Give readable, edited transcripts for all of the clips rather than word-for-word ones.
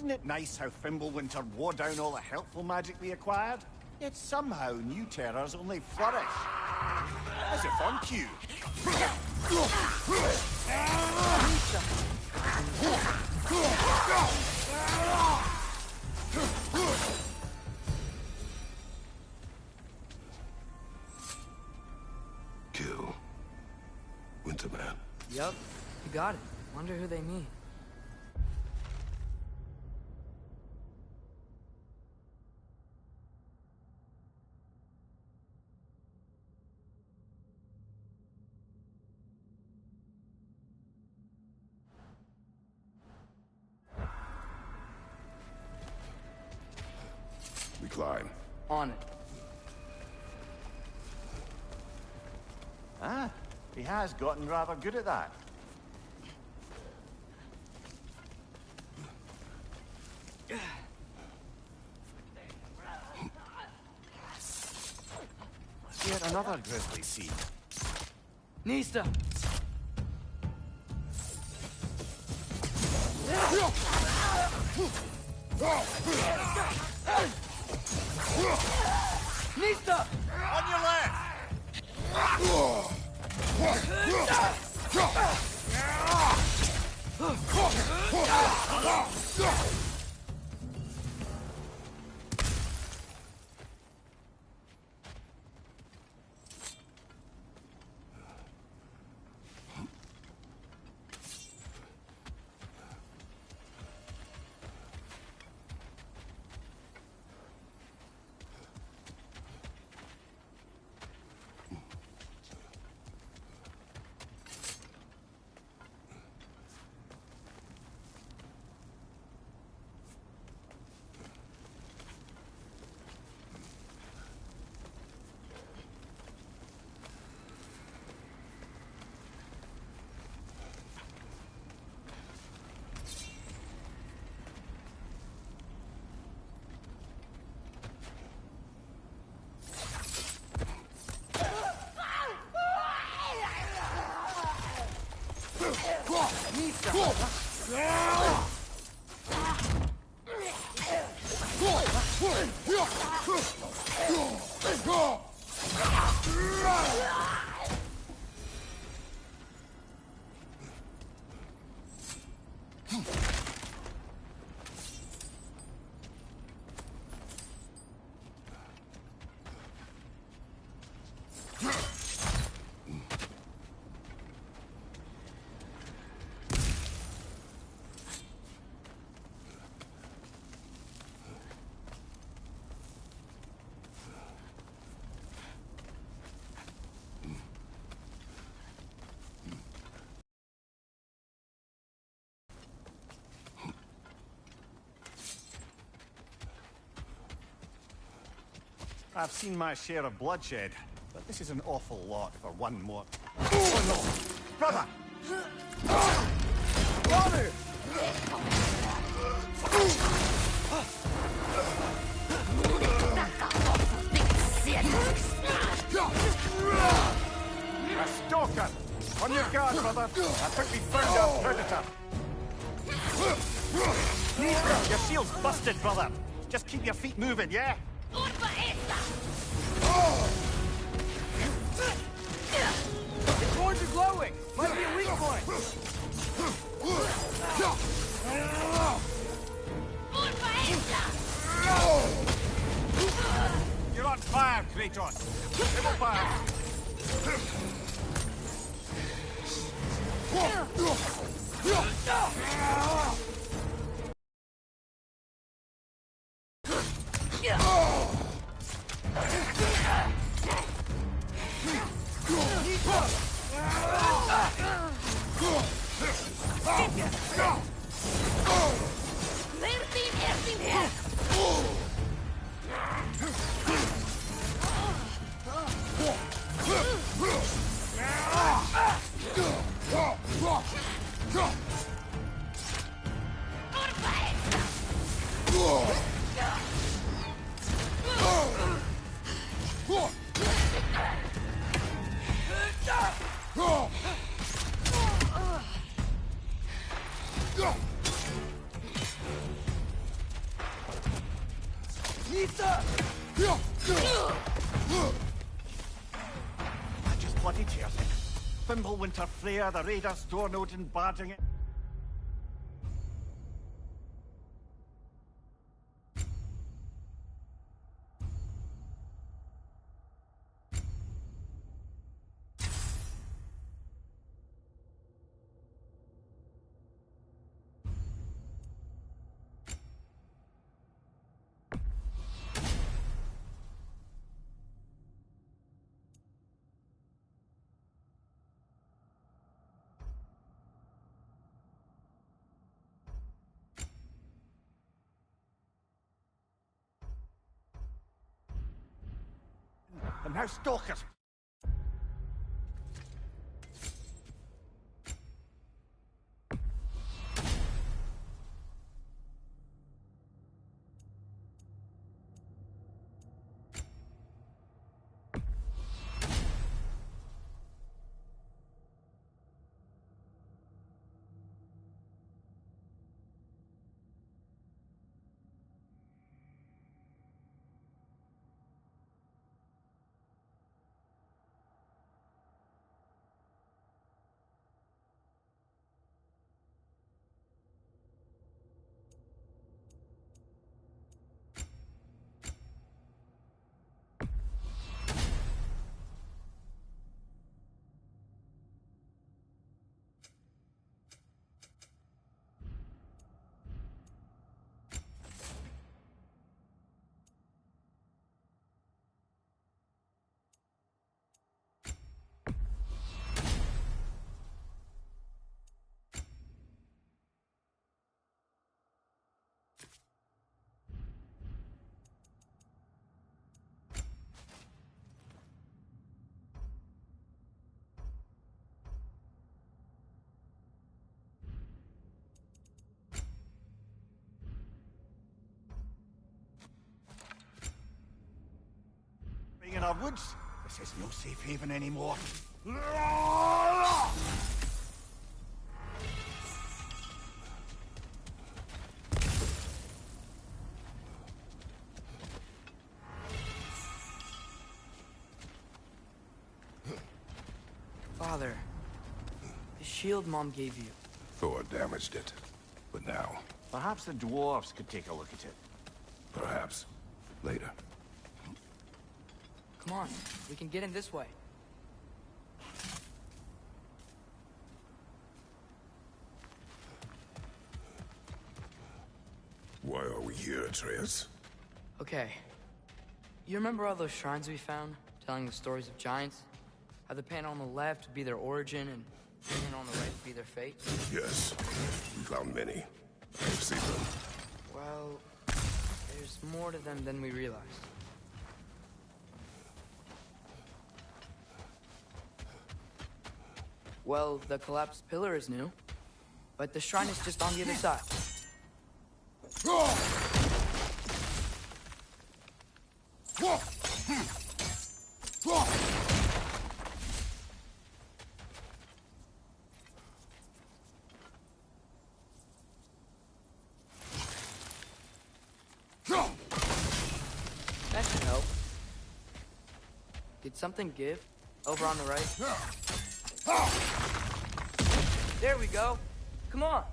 Wasn't it nice how Fimbulwinter wore down all the helpful magic we acquired? Yet somehow new terrors only flourish. As if on cue. Kill Winterman. Yup, you got it. Wonder who they mean. We climb. On it. Ah, he has gotten rather good at that. Yet another grisly scene. Nista! Nista! On your left! I've seen my share of bloodshed, but this is an awful lot for one more. Oh no! Brother! Brother! A stalker! On your guard, brother! I think we found our predator! Your shield's busted, brother! Just keep your feet moving, yeah? The cords are glowing! Might be a weak point! You're on fire, Kratos! Double fire! I just bloody tears it. Fimbulwinter Freya, the raiders, Thor, Odin, barding it. And now stalkers. In our woods, this is no safe haven anymore. Father, the shield Mom gave you. Thor damaged it. But now, Perhaps the dwarves could take a look at it. perhaps, later. Come on, we can get in this way. Why are we here, Atreus? Okay. You remember all those shrines we found, telling the stories of giants? How the panel on the left would be their origin, and the panel on the right would be their fate? Yes, we found many. I've seen them. Well, there's more to them than we realized. Well, the collapsed pillar is new, but the shrine is just on the other side. That should help. Did something give? Over on the right? There we go. Come on.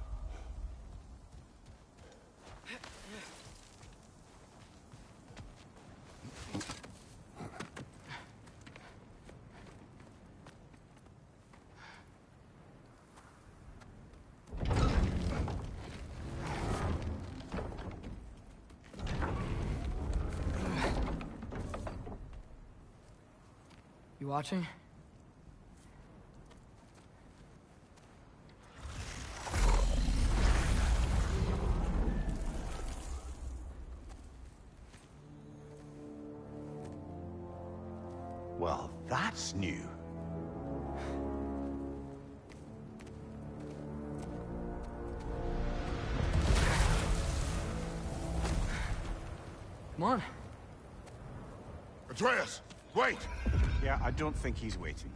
You watching? Well, that's new. Come on. Atreus, wait! Yeah, I don't think he's waiting.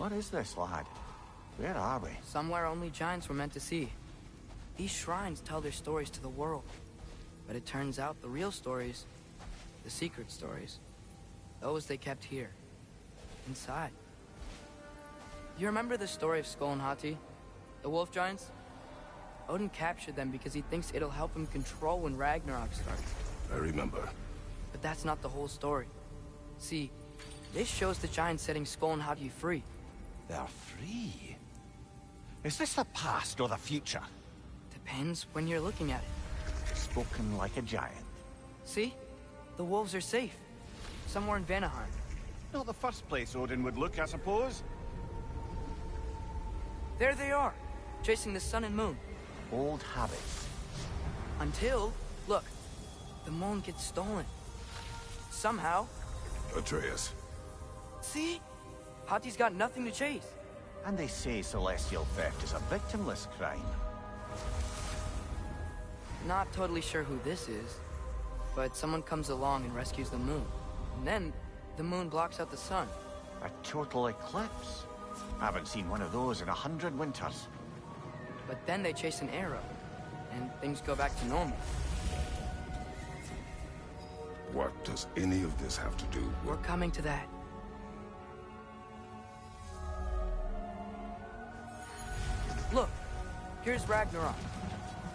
What is this, lad? Where are we? Somewhere only giants were meant to see. These shrines tell their stories to the world. But it turns out the real stories, the secret stories, those they kept here, inside. You remember the story of Skull and Hati? The wolf giants? Odin captured them because he thinks it'll help him control when Ragnarok starts. I remember. But that's not the whole story. See, this shows the giants setting Skull and Hati free. They're free? Is this the past or the future? Depends when you're looking at it. Spoken like a giant. See? The wolves are safe. Somewhere in Vanaheim. Not the first place Odin would look, I suppose. There they are, chasing the sun and moon. Old habits. Until, look, the moon gets stolen. Somehow. Atreus. See? Hati's got nothing to chase. And they say celestial theft is a victimless crime. Not totally sure who this is, but someone comes along and rescues the moon. And then, the moon blocks out the sun. A total eclipse. I haven't seen one of those in 100 winters. But then they chase an arrow, and things go back to normal. What does any of this have to do with... We're coming to that. Look, here's Ragnarok.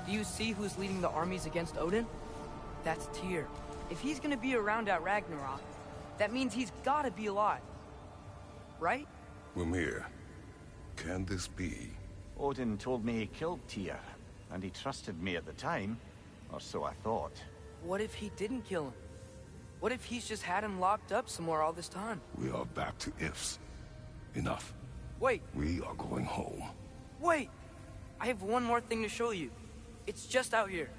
Do you see who's leading the armies against Odin? That's Tyr. If he's gonna be around at Ragnarok, that means he's gotta be alive. Right? Mimir, can this be? Odin told me he killed Tyr, and he trusted me at the time, or so I thought. What if he didn't kill him? What if he's just had him locked up somewhere all this time? We are back to ifs. Enough. Wait, We are going home. wait! I have one more thing to show you. It's just out here.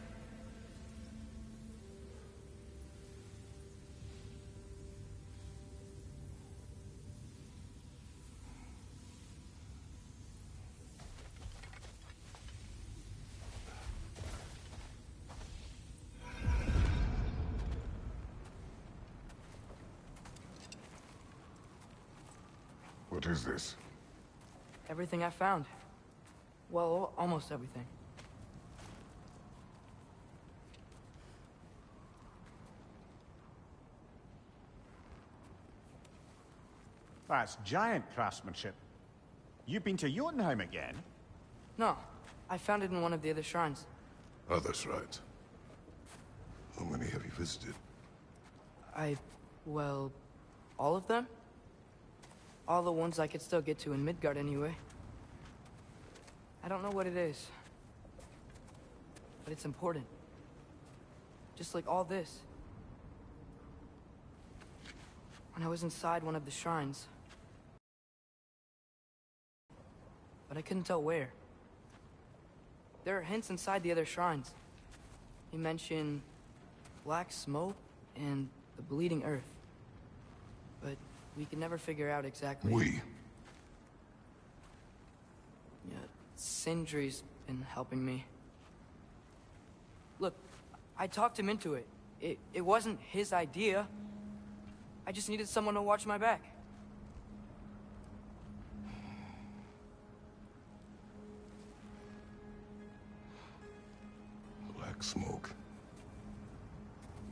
What is this? Everything I found. Well, almost everything. That's giant craftsmanship. You've been to Jotunheim again? No, I found it in one of the other shrines. Other shrines. How many have you visited? Well, all of them? All the ones I could still get to in Midgard anyway. I don't know what it is. But it's important. Just like all this. When I was inside one of the shrines. But I couldn't tell where. There are hints inside the other shrines. They mention black smoke and the bleeding earth. But we could never figure out exactly. We. Yeah, Sindri's been helping me. Look, I talked him into it. It wasn't his idea. I just needed someone to watch my back. Black smoke.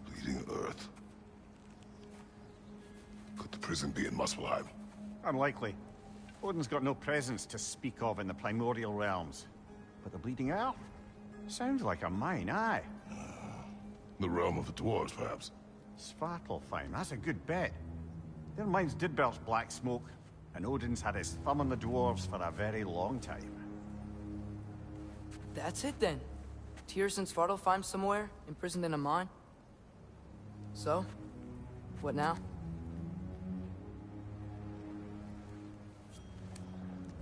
Bleeding earth. Could the prison be in Muspelheim? Unlikely. Odin's got no presence to speak of in the primordial realms. But the Bleeding Earth? Sounds like a mine, aye. The realm of the dwarves, perhaps. Svartalfheim, that's a good bet. Their mines did belch black smoke, and Odin's had his thumb on the dwarves for a very long time. That's it then. Tyr's in Svartalfheim somewhere, imprisoned in a mine. So, what now?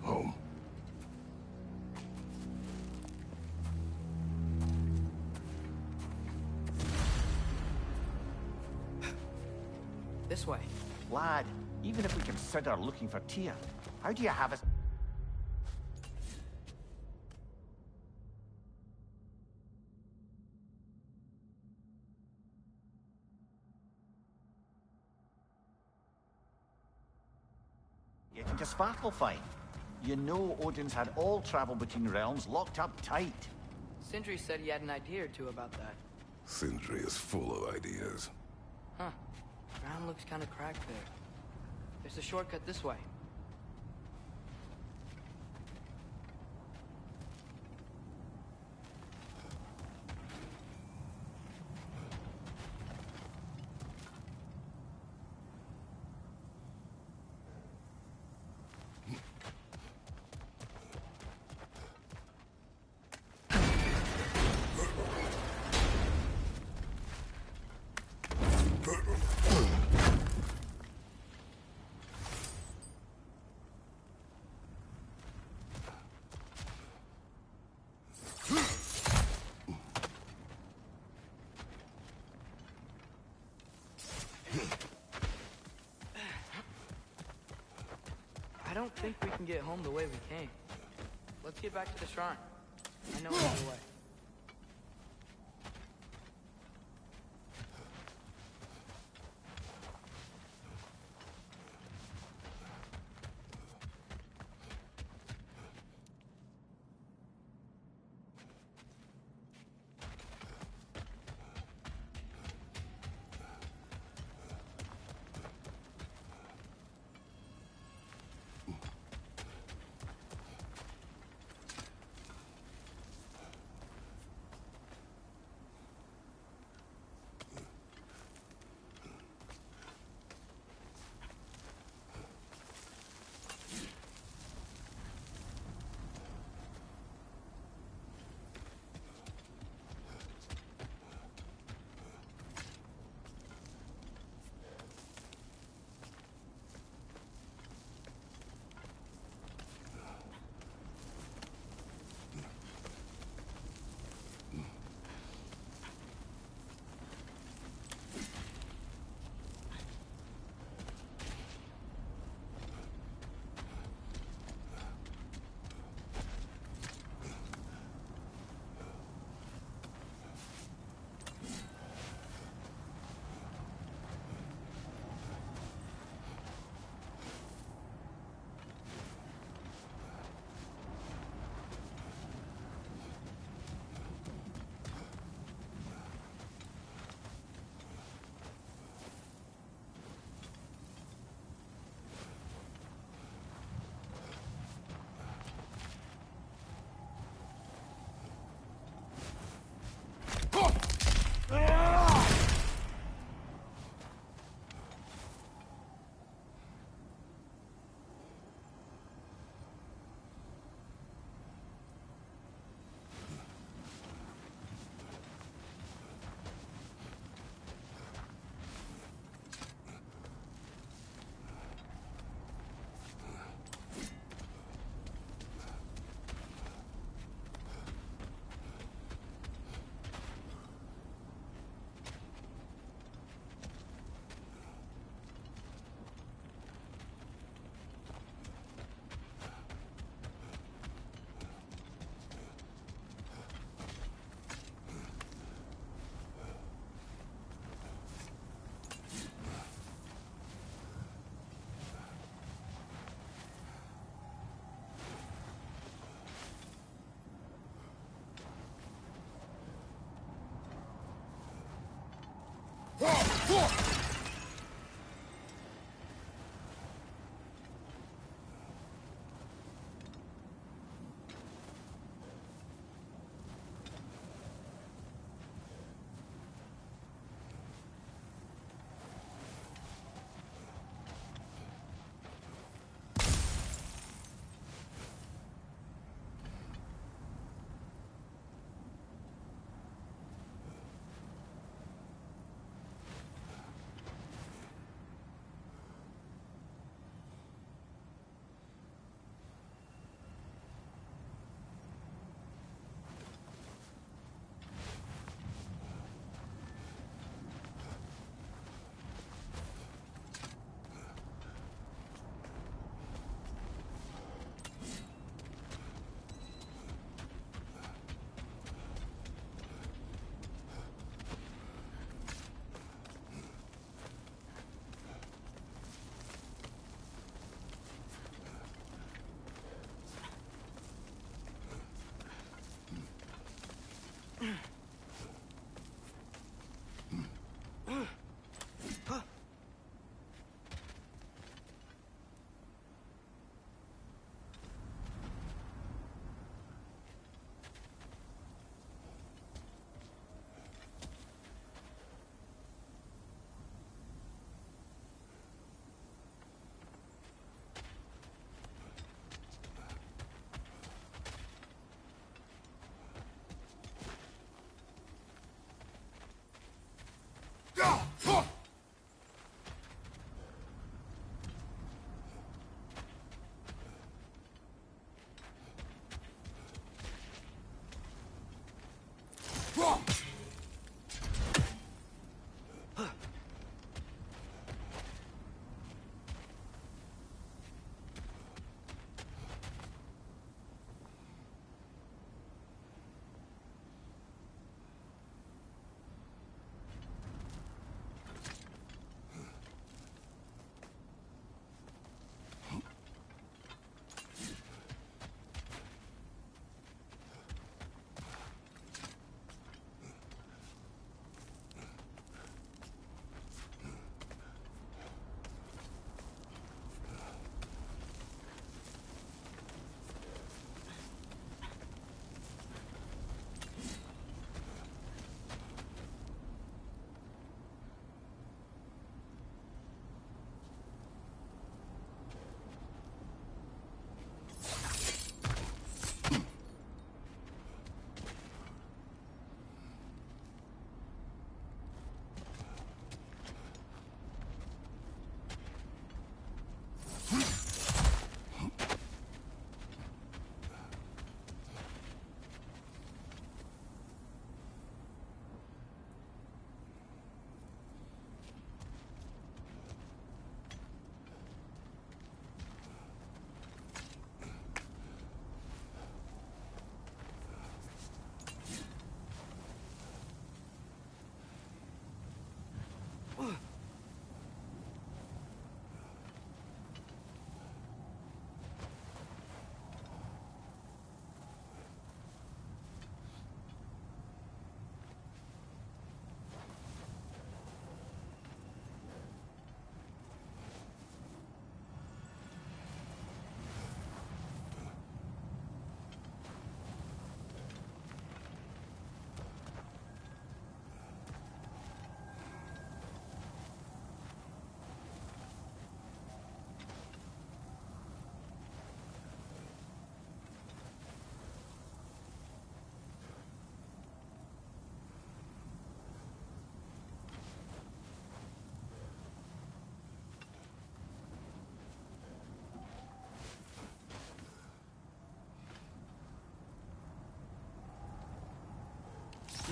Home. This way. Lad, even if we consider looking for Tyr, how do you have us... into Svartalfheim. You know Odin's had all travel between realms locked up tight. Sindri said he had an idea or two about that. Sindri is full of ideas. Huh. Ground looks kind of cracked there. There's a shortcut this way. I don't think we can get home the way we came. Let's get back to the shrine. I know another way.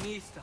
Mista.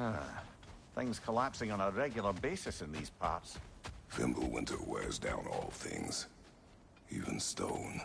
Ah, things collapsing on a regular basis in these parts. Fimbulwinter wears down all things, even stone.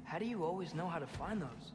How do you always know how to find those?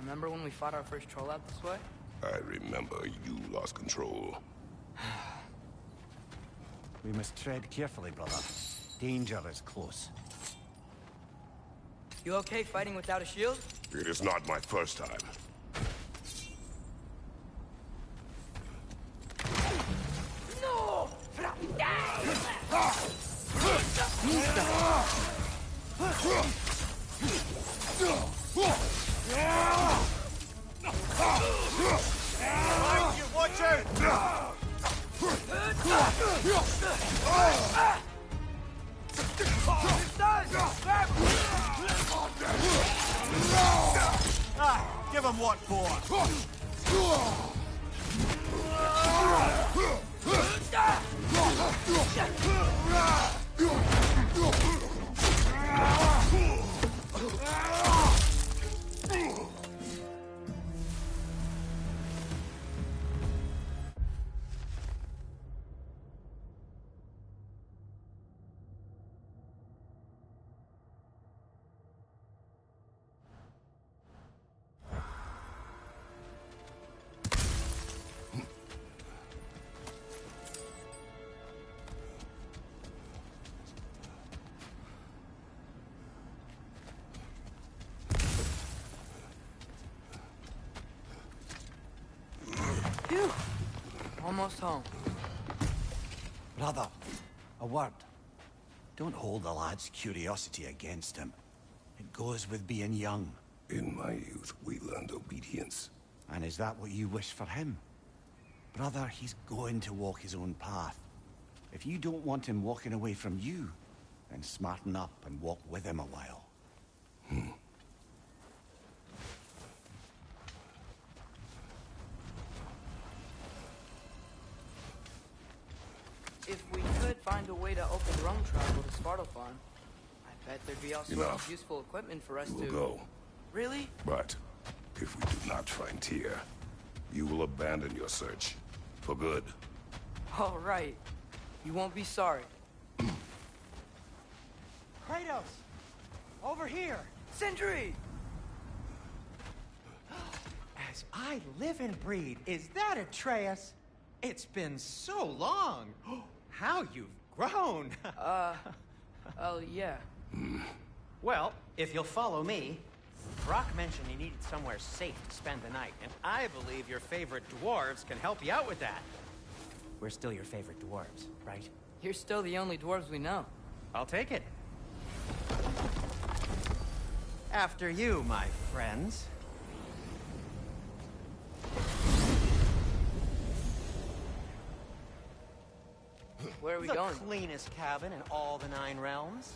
Remember when we fought our first troll out this way? I remember you lost control. We must tread carefully, brother. Danger is close. You okay fighting without a shield? It is not my first time. No! You watch out! Ah, give him what for! Phew. Almost home. Brother, a word. Don't hold the lad's curiosity against him. It goes with being young. In my youth, we learned obedience. And is that what you wish for him? Brother, he's going to walk his own path. If you don't want him walking away from you, and smarten up and walk with him a while. If we could find a way to open rum travel to Svartalfheim, I bet there'd be all sorts of useful equipment for us We'll to... go. Really? But if we do not find Tyr, you will abandon your search. For good. All right. You won't be sorry. Kratos! Over here! Sindri! As I live and breathe, is that Atreus? It's been so long! How you've grown! Oh, yeah. Well, if you'll follow me, Brock mentioned he needed somewhere safe to spend the night, and I believe your favorite dwarves can help you out with that. We're still your favorite dwarves, right? You're still the only dwarves we know. I'll take it. After you, my friends. Where are we going? The cleanest cabin in all the 9 realms.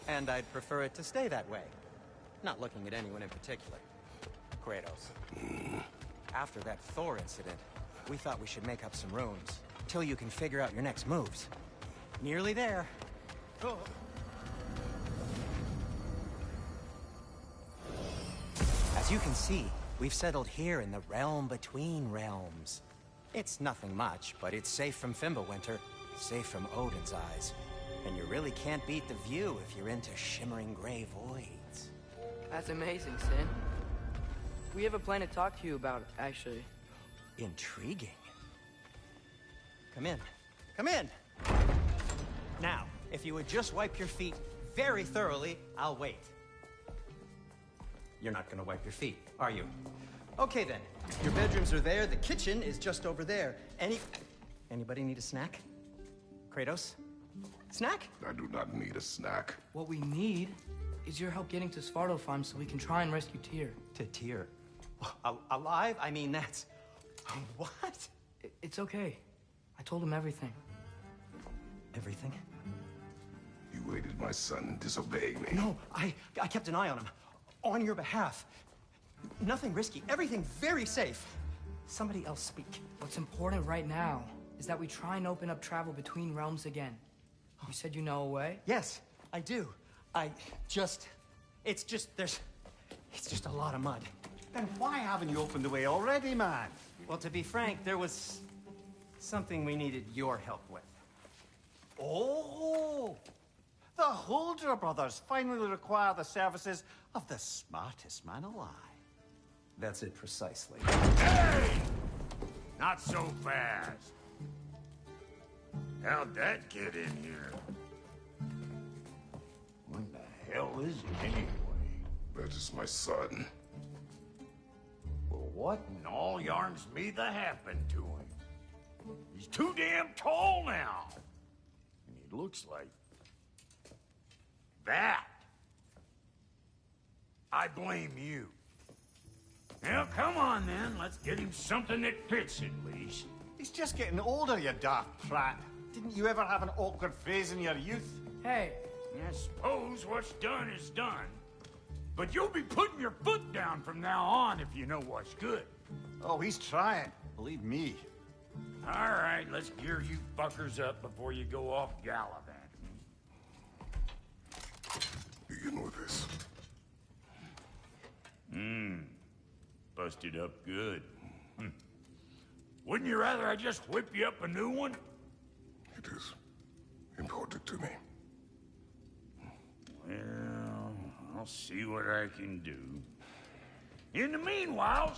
And I'd prefer it to stay that way. Not looking at anyone in particular. Kratos. After that Thor incident, we thought we should make up some runes. Till you can figure out your next moves. Nearly there. Oh. As you can see, we've settled here in the realm between realms. It's nothing much, but it's safe from Fimbulwinter, safe from Odin's eyes. And you really can't beat the view if you're into shimmering gray voids. That's amazing, Sin. We have a plan to talk to you about, actually. Intriguing. Come in. Come in! Now, if you would just wipe your feet very thoroughly, I'll wait. You're not gonna wipe your feet, are you? Okay then. Your bedrooms are there, the kitchen is just over there. Anybody need a snack? Kratos? Snack? I do not need a snack. What we need is your help getting to Svartalfheim so we can try and rescue Tyr. To Tyr? Alive? I mean, that's... What? It's okay. I told him everything. Everything? You aided my son in disobeying me. No, I kept an eye on him. On your behalf. Nothing risky. Everything very safe. Somebody else speak. What's important right now is that we try and open up travel between realms again. You said you know a way? Yes, I do. It's just a lot of mud. Then why haven't you opened the way already, man? Well, to be frank, there was something we needed your help with. Oh! The Holder brothers finally require the services of the smartest man alive. That's it precisely. Hey! Not so fast. How'd that get in here? When the hell is it anyway? That is my son. Well, what in all yarns me that happened to him? He's too damn tall now. And he looks like... that. I blame you. Now, come on then. Let's get him something that fits at least. He's just getting older, you daft prat. Didn't you ever have an awkward phase in your youth? Hey, I suppose what's done is done. But you'll be putting your foot down from now on if you know what's good. Oh, he's trying. Believe me. All right, let's gear you fuckers up before you go off gallivanting. Begin with this. Busted up good. Wouldn't you rather I just whip you up a new one? It is important to me. Well, I'll see what I can do. In the meanwhile,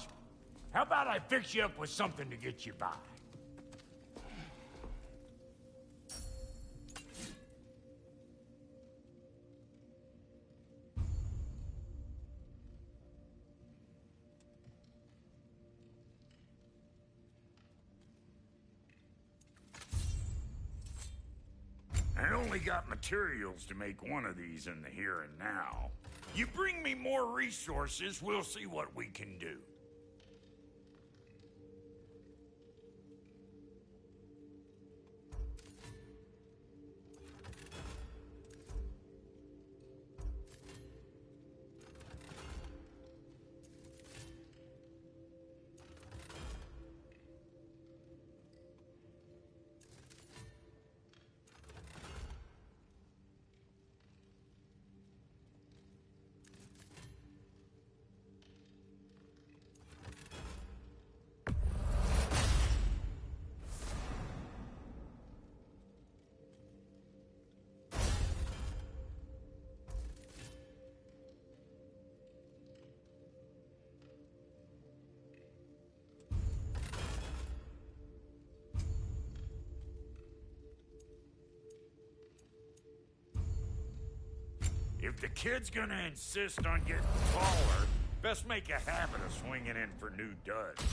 how about I fix you up with something to get you by? I only got materials to make one of these in the here and now. You bring me more resources, we'll see what we can do. If the kid's gonna insist on getting taller, best make a habit of swinging in for new duds.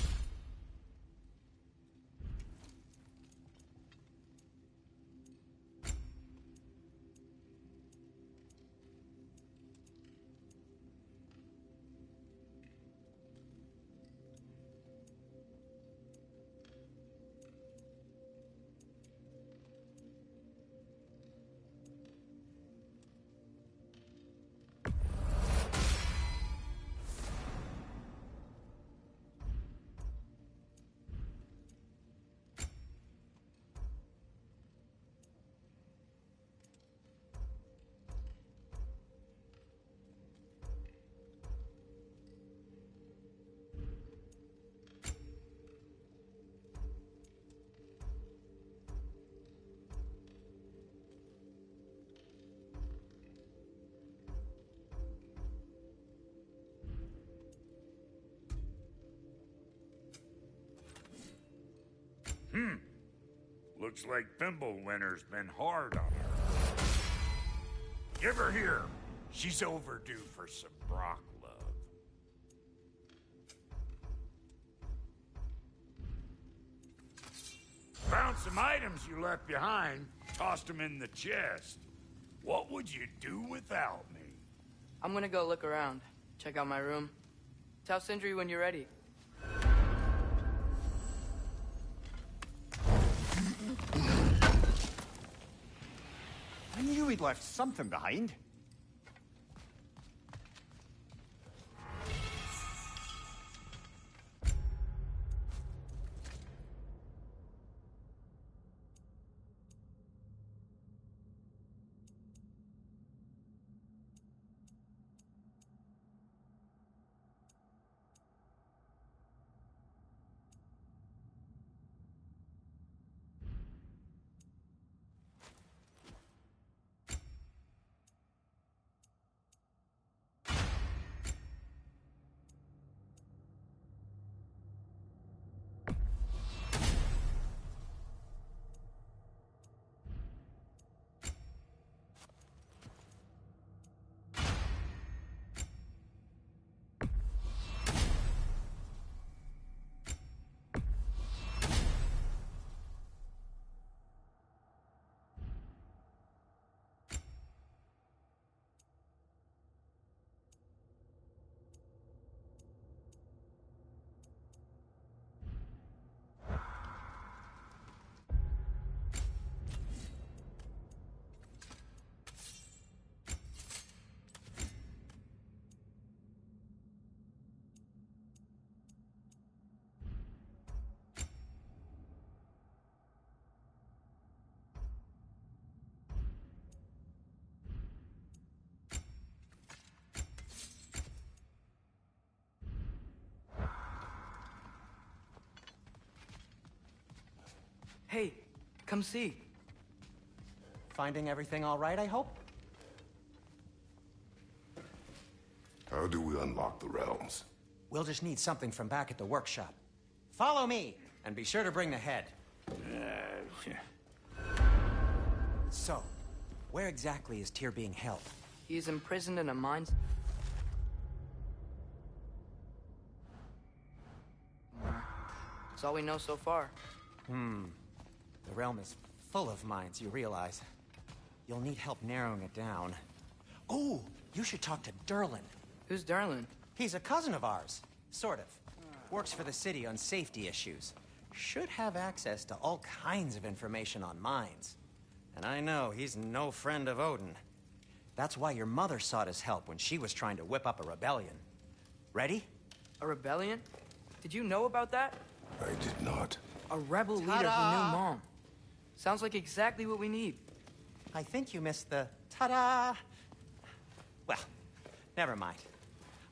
Looks like Fimbulwinter's been hard on her. Give her here. She's overdue for some Brock love. Found some items you left behind, tossed them in the chest. What would you do without me? I'm gonna go look around, check out my room. Tell Sindri when you're ready. I knew he'd left something behind. Hey, come see. Finding everything all right, I hope? How do we unlock the realms? We'll just need something from back at the workshop. Follow me, and be sure to bring the head. So, where exactly is Tyr being held? He's imprisoned in a mine. That's all we know so far. The realm is full of mines, you realize. You'll need help narrowing it down. Oh, you should talk to Durlin. Who's Darlin? He's a cousin of ours, sort of. Works for the city on safety issues. Should have access to all kinds of information on mines. And I know he's no friend of Odin. That's why your mother sought his help when she was trying to whip up a rebellion. Ready? A rebellion? Did you know about that? I did not. A rebel leader who knew Mom. Sounds like exactly what we need. I think you missed the ta-da. Well, never mind.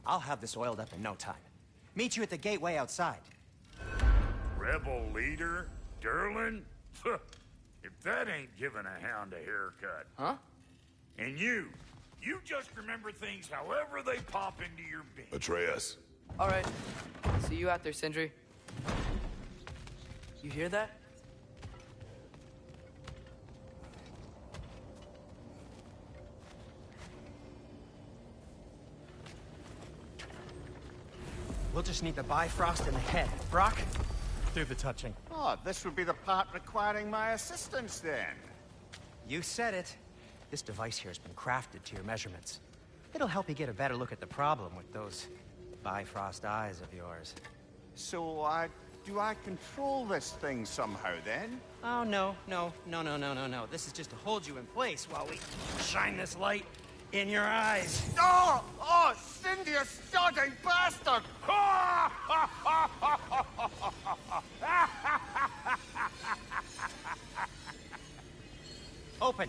I'll have this oiled up in no time. Meet you at the gateway outside. Rebel leader? Durlin? If that ain't giving a hound a haircut. Huh? And you just remember things however they pop into your bean. Atreus. All right. See you out there, Sindri. You hear that? We'll just need the Bifrost in the head. Brock, do the touching. Oh, this would be the part requiring my assistance then. You said it. This device here has been crafted to your measurements. It'll help you get a better look at the problem with those Bifrost eyes of yours. So, do I control this thing somehow then? Oh, no. This is just to hold you in place while we shine this light in your eyes. Oh! Oh, Cindy, you sodding bastard! Open!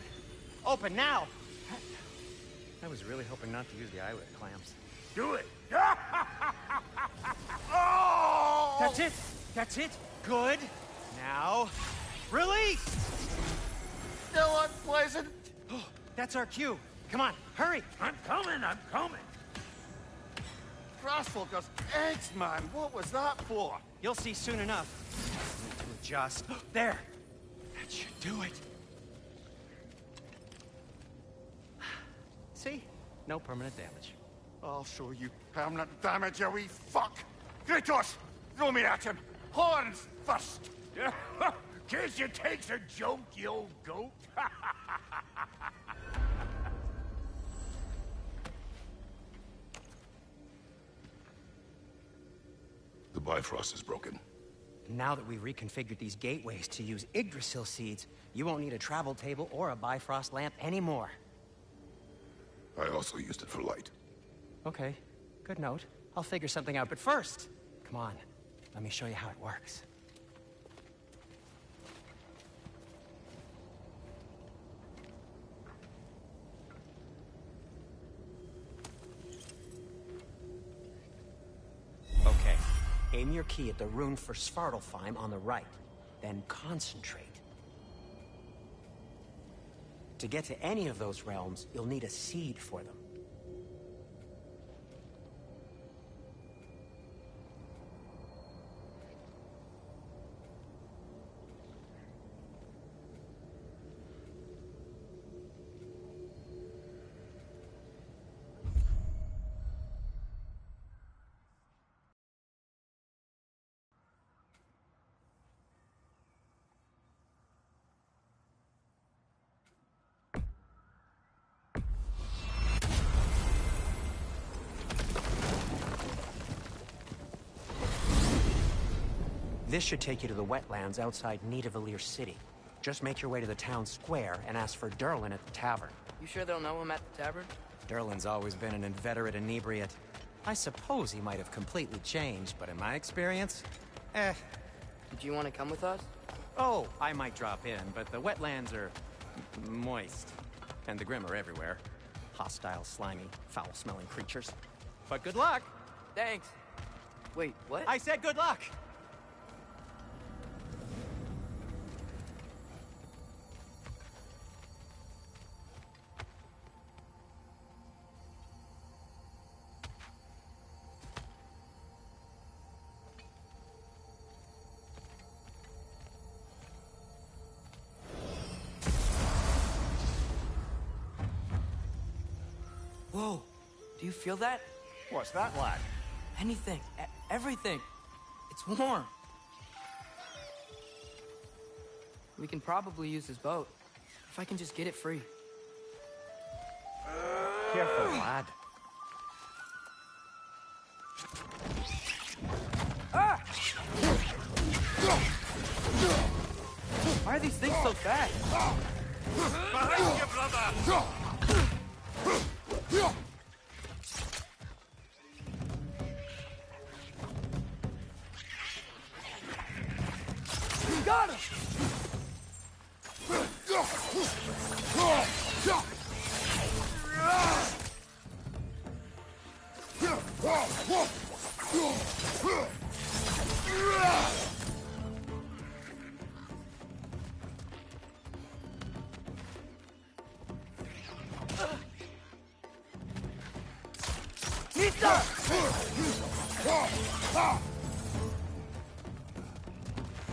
Open now! I was really hoping not to use the eyelid clamps. Do it! Oh! That's it! That's it! Good! Now, release! Still unpleasant. Oh, that's our cue. Come on, hurry! I'm coming, I'm coming! Grassfalker's eggs, man. What was that for? You'll see soon enough. Need to adjust. There! That should do it. See? No permanent damage. I'll show you permanent damage, you wee fuck. Kratos, throw me at him. Horns first. Case you takes a joke, you old goat. The Bifrost is broken. Now that we've reconfigured these gateways to use Yggdrasil seeds, you won't need a travel table or a Bifrost lamp anymore. I also used it for light. Okay, good note. I'll figure something out, but first, come on, let me show you how it works. Okay, aim your key at the rune for Svartalfheim on the right, then concentrate. To get to any of those realms, you'll need a seed for them. This should take you to the wetlands outside Nidavellir City. Just make your way to the town square and ask for Durlin at the tavern. You sure they'll know him at the tavern? Durlin's always been an inveterate inebriate. I suppose he might have completely changed, but in my experience, Did you want to come with us? Oh, I might drop in, but the wetlands are moist. And the Grim are everywhere. Hostile, slimy, foul-smelling creatures. But good luck! Thanks. Wait, what? I said good luck! Whoa, do you feel that? What's that, lad? Anything, everything. It's warm. We can probably use this boat, if I can just get it free. Careful, lad. Ah! Why are these things so fast? Behind you, brother! Got him!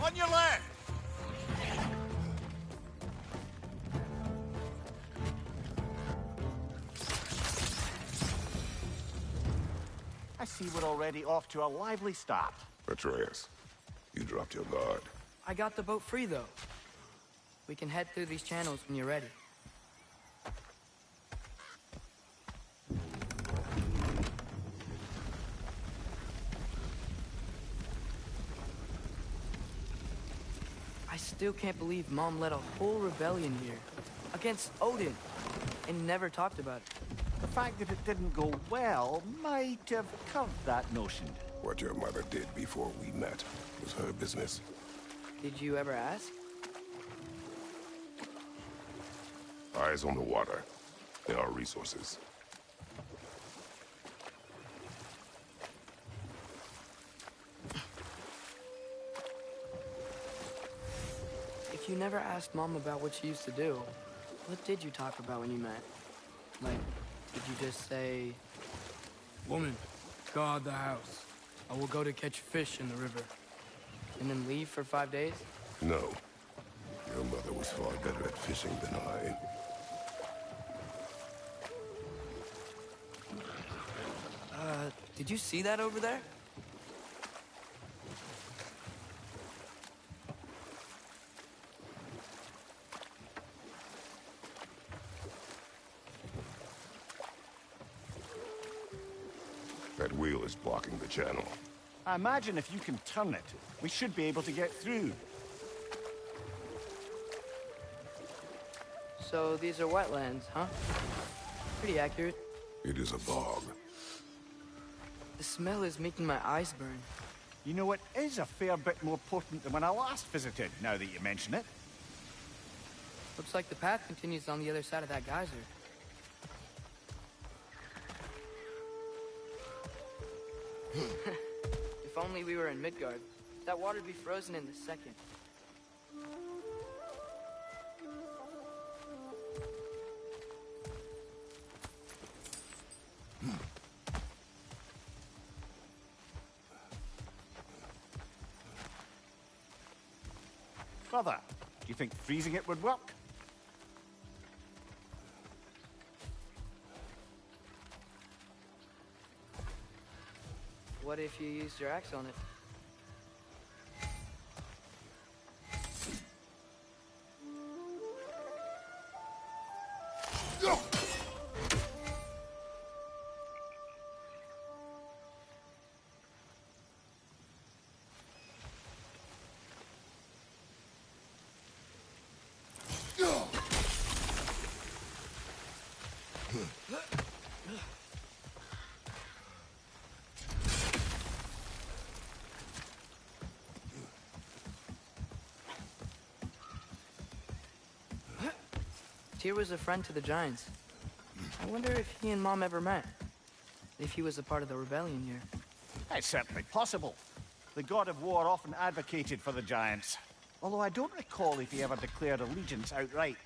On your left! I see we're already off to a lively start. Atreus, you dropped your guard. I got the boat free, though. We can head through these channels when you're ready. I still can't believe Mom led a whole rebellion here. Against Odin. And never talked about it. The fact that it didn't go well might have curved that notion. What your mother did before we met was her business. Did you ever ask? Eyes on the water. There are resources. If you never asked Mom about what she used to do, what did you talk about when you met? Like, did you just say... Woman, guard the house. I will go to catch fish in the river. And then leave for 5 days? No. Your mother was far better at fishing than I. Did you see that over there? That wheel is blocking the channel. I imagine if you can turn it, we should be able to get through. So these are wetlands, huh? Pretty accurate. It is a bog. The smell is making my eyes burn. You know, it is a fair bit more potent than when I last visited, now that you mention it. Looks like the path continues on the other side of that geyser. If only we were in Midgard. That water'd be frozen in a second. Brother, do you think freezing it would work? What if you used your axe on it? Tyr was a friend to the Giants. I wonder if he and Mom ever met. If he was a part of the rebellion here. It's certainly possible. The god of war often advocated for the giants. Although I don't recall if he ever declared allegiance outright.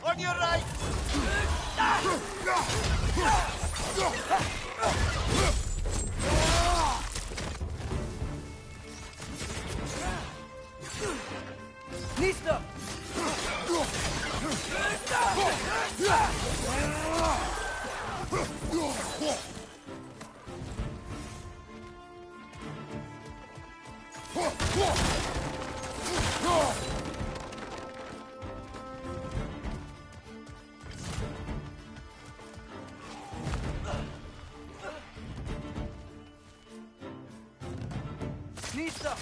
On your right! Nista! Nista!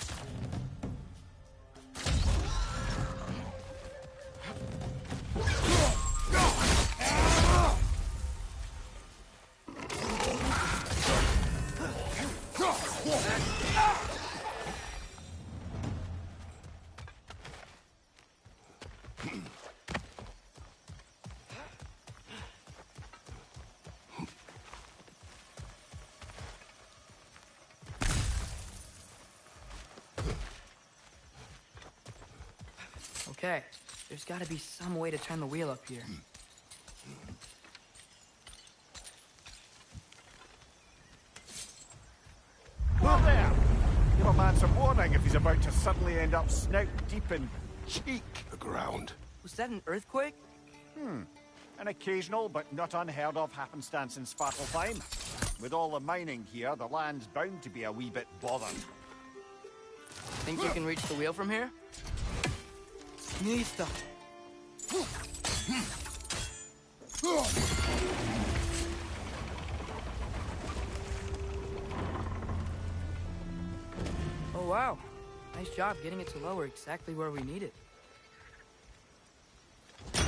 Okay, there's gotta be some way to turn the wheel up here. Whoa there! Give a man some warning if he's about to suddenly end up snout deep in cheek. The ground. Was that an earthquake? An occasional but not unheard of happenstance in Svartalfheim. With all the mining here, the land's bound to be a wee bit bothered. Think you can reach the wheel from here? Nista. Oh wow. Nice job getting it to lower exactly where we need it. I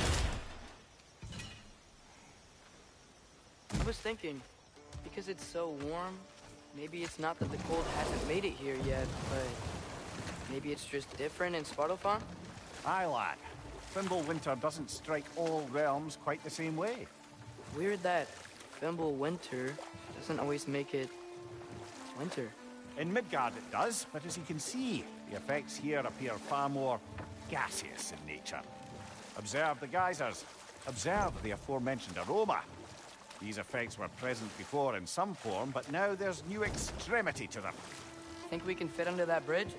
was thinking, because it's so warm, maybe it's not that the cold hasn't made it here yet, but maybe it's just different in Svartalfheim? Aye, lad. Fimbulwinter doesn't strike all realms quite the same way. Weird that Fimbulwinter doesn't always make it winter. In Midgard it does, but as you can see, the effects here appear far more gaseous in nature. Observe the geysers. Observe the aforementioned aroma. These effects were present before in some form, but now there's new extremity to them. Think we can fit under that bridge?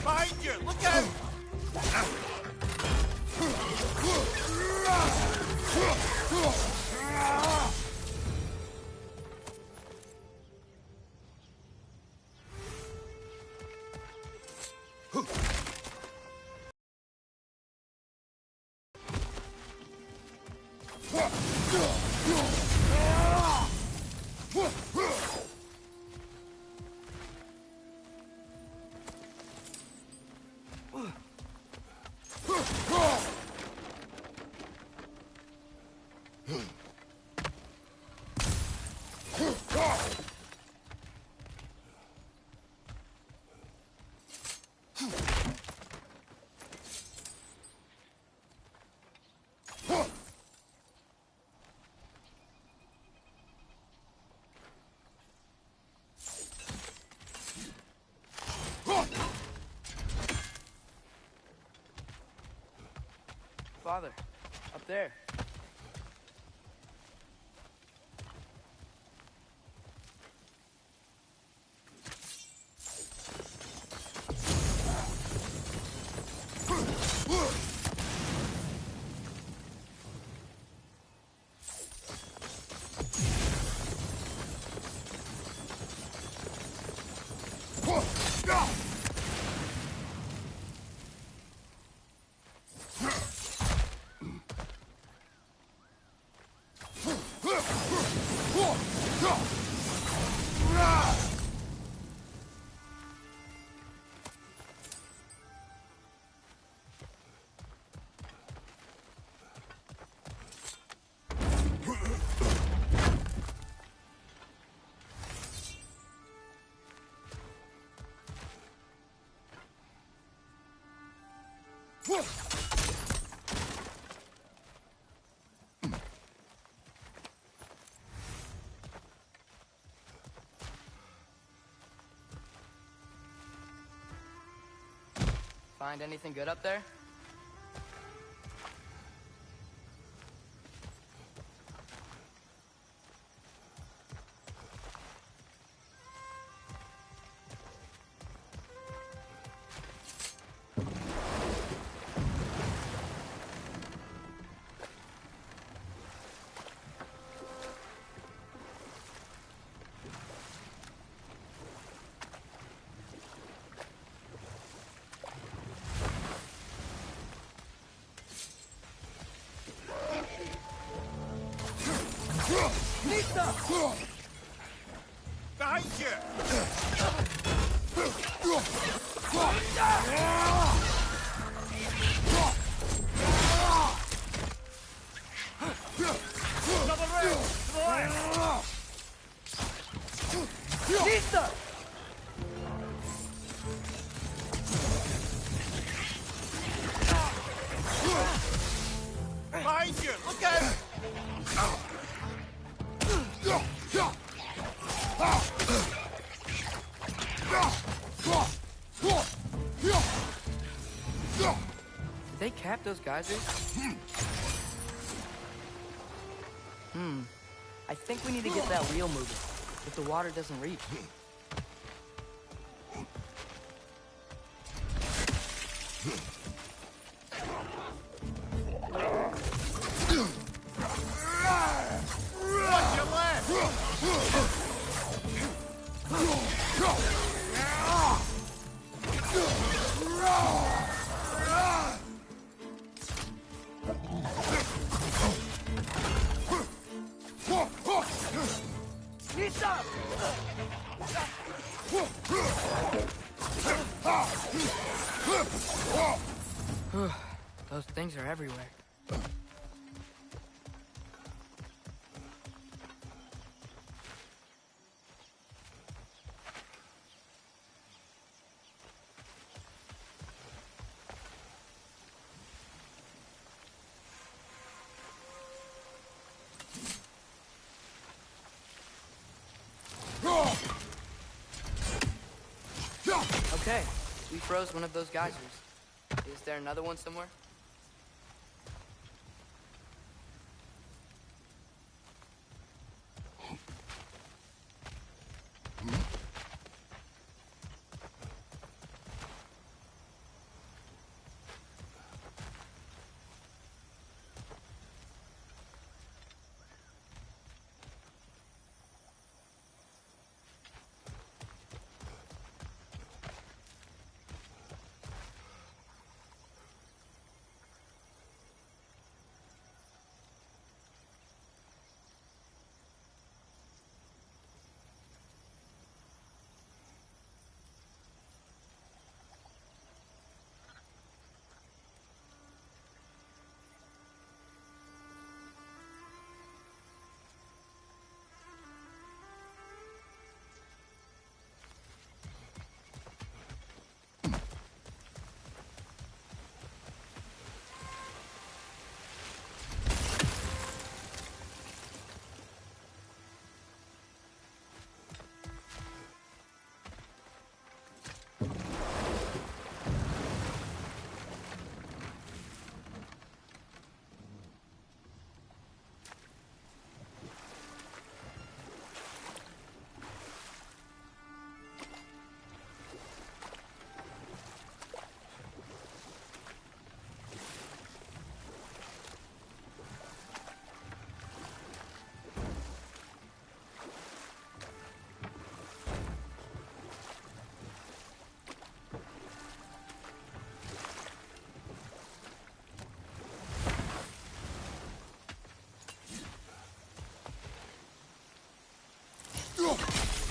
Behind you! Look out! Father, up there. Find anything good up there? Behind you! Another round! To the left! Lisa! Behind you! Look out! Did they cap those geysers? I think we need to get that wheel moving, if the water doesn't reach. Watch your left! Those things are everywhere. Okay, we froze one of those geysers. Is there another one somewhere?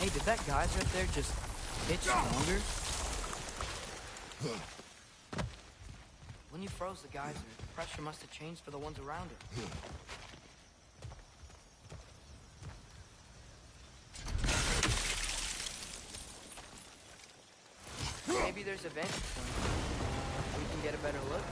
Hey, did that geyser up there just get stronger? When you froze the geyser, the pressure must have changed for the ones around it. Maybe there's a vantage point. We can get a better look.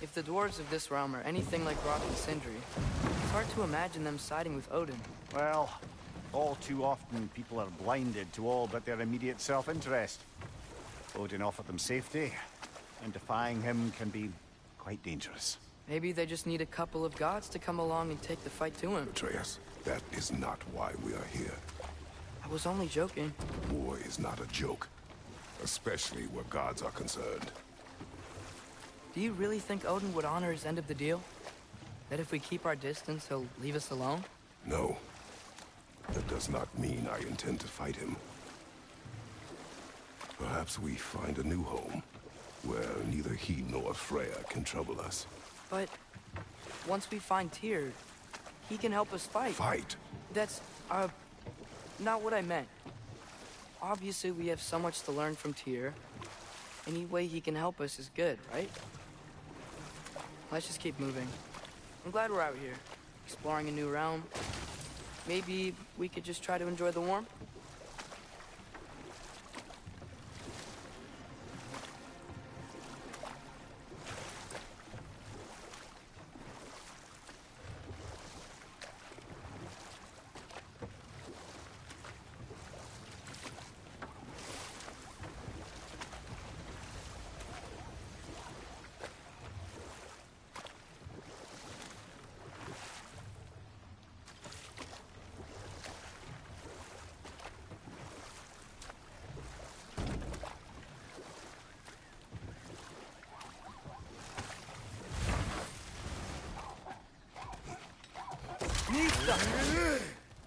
If the dwarves of this realm are anything like Rock and Sindri, it's hard to imagine them siding with Odin. Well, all too often people are blinded to all but their immediate self-interest. Odin offered them safety, and defying him can be quite dangerous. Maybe they just need a couple of gods to come along and take the fight to him. Atreus, that is not why we are here. I was only joking. War is not a joke, especially where gods are concerned. Do you really think Odin would honor his end of the deal? That if we keep our distance, he'll leave us alone? No. That does not mean I intend to fight him. Perhaps we find a new home, where neither he nor Freya can trouble us. But once we find Tyr, he can help us fight. Fight? That's, not what I meant. Obviously, we have so much to learn from Tyr. Any way he can help us is good, right? Let's just keep moving. I'm glad we're out here, exploring a new realm. Maybe we could just try to enjoy the warmth?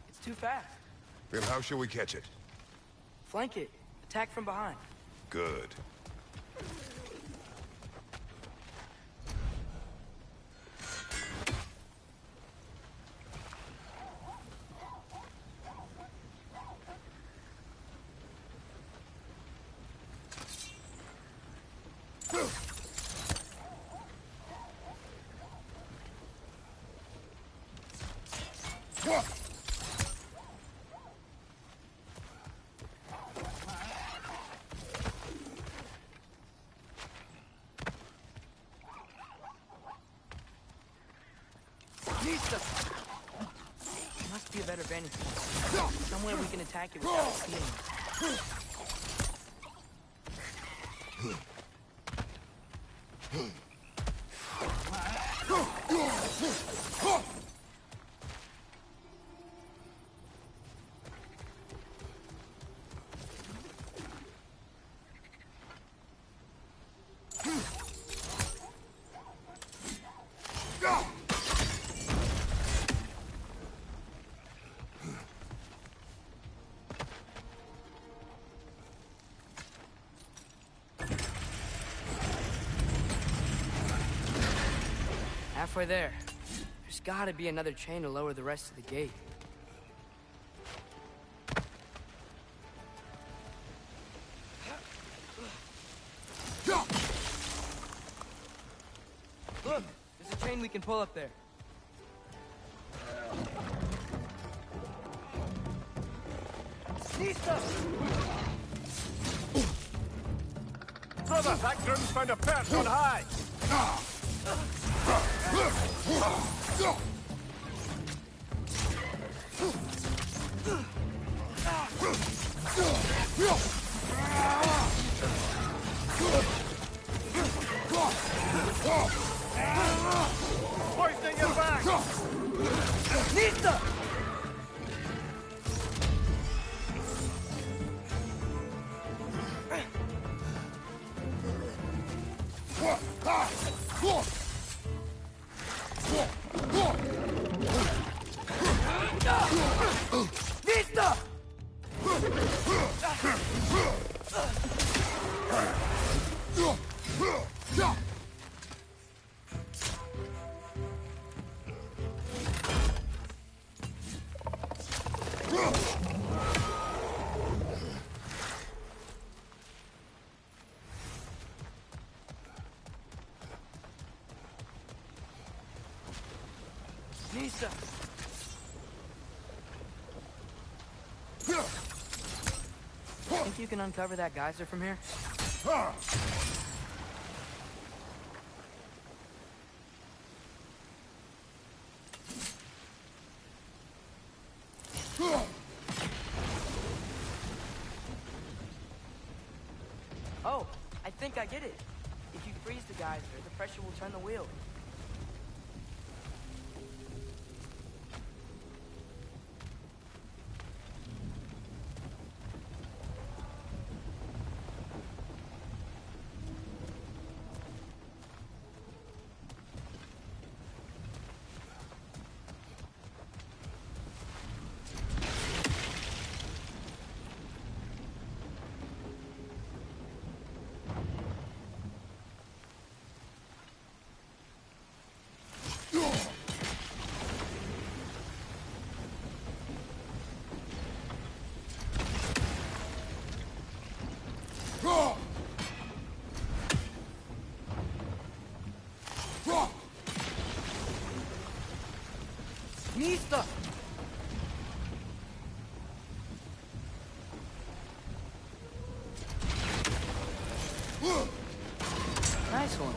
It's too fast. Then how shall we catch it? Flank it. Attack from behind. Good. There must be a better vantage point. Somewhere we can attack it without seeing it. Halfway there. There's gotta be another chain to lower the rest of the gate. Look! There's a chain we can pull up there. Brother, that groom's found a perch on high! Poisoning your back! Nista! Nista! Think you can uncover that geyser from here? Oh, I think I get it. If you freeze the geyser, the pressure will turn the wheel. Nista! Nice one.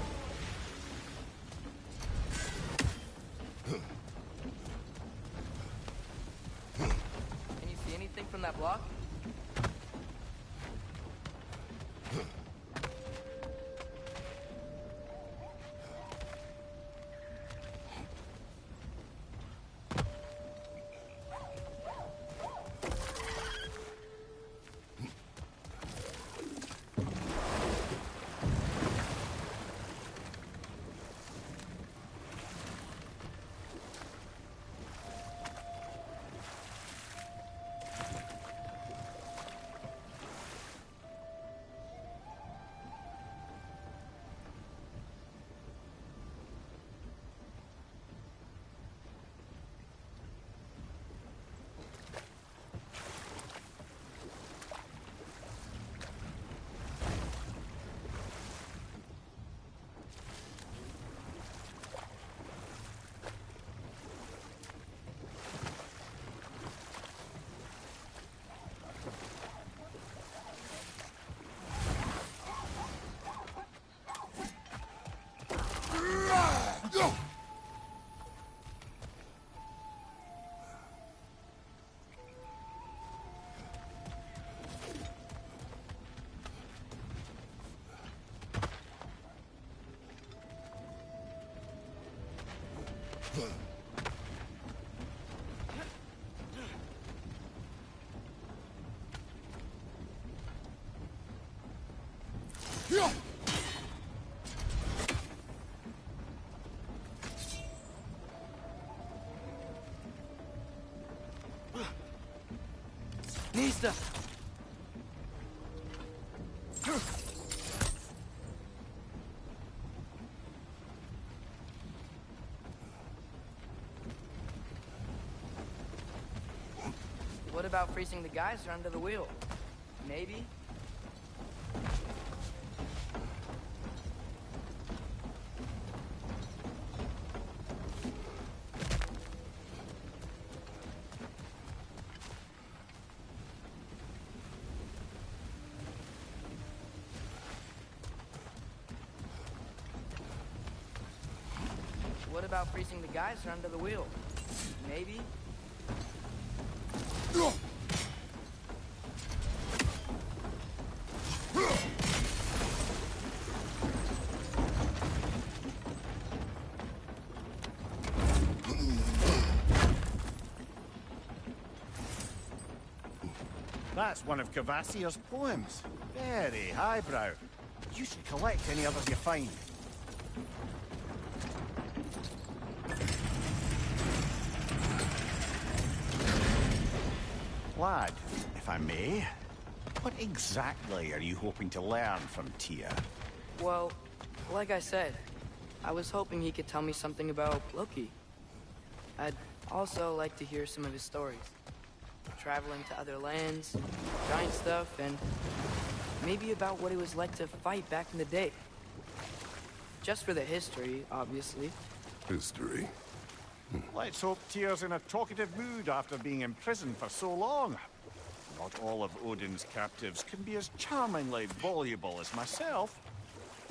Can you see anything from that block? Nista! What about freezing the geyser under the wheel? Maybe? What about freezing the geyser under the wheel? Maybe? That's one of Cavassier's poems. Very highbrow. You should collect any others you find. Lad, if I may, what exactly are you hoping to learn from Tyr? Well, like I said, I was hoping he could tell me something about Loki. I'd also like to hear some of his stories. Traveling to other lands, giant stuff, and maybe about what it was like to fight back in the day. Just for the history, obviously. History? Let's hope Tyr's in a talkative mood after being imprisoned for so long. Not all of Odin's captives can be as charmingly voluble as myself.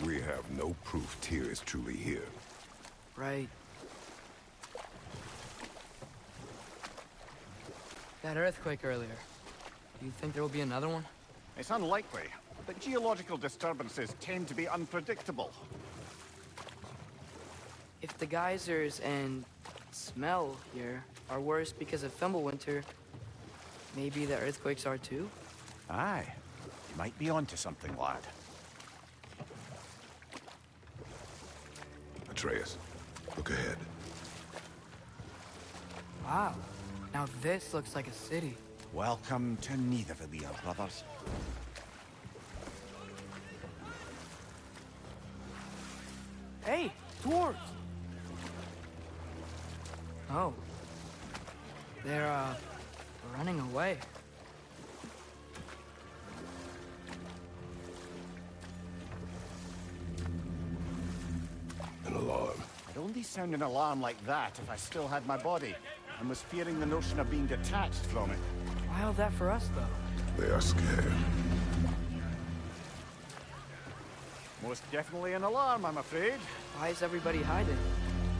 We have no proof Tyr is truly here. Right. That earthquake earlier. Do you think there will be another one? It's unlikely, but geological disturbances tend to be unpredictable. If the geysers and smell here are worse because of Fimbulwinter, maybe the earthquakes are too? Aye. You might be onto something, lad. Atreus, look ahead. Wow. Now this looks like a city. Welcome to Nidavellir, brothers. Hey, dwarves! Oh. They're, running away. An alarm. I'd only sound an alarm like that if I still had my body. and was fearing the notion of being detached from it. Why all that for us, though? They are scared. Most definitely an alarm, I'm afraid. Why is everybody hiding?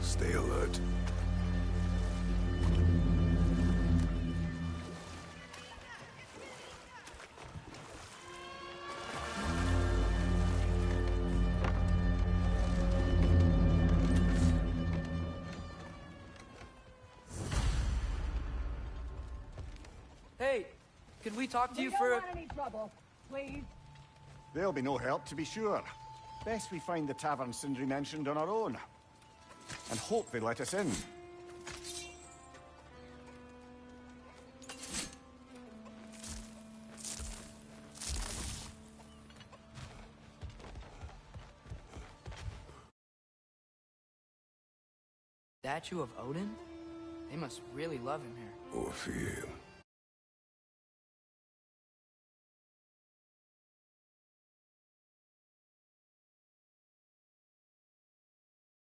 Stay alert. Hey, could we talk to you We for don't a... want any trouble, please. There'll be no help, to be sure. Best we find the tavern Sindri mentioned on our own. And hope they let us in. Statue of Odin? They must really love him here. Or fear him.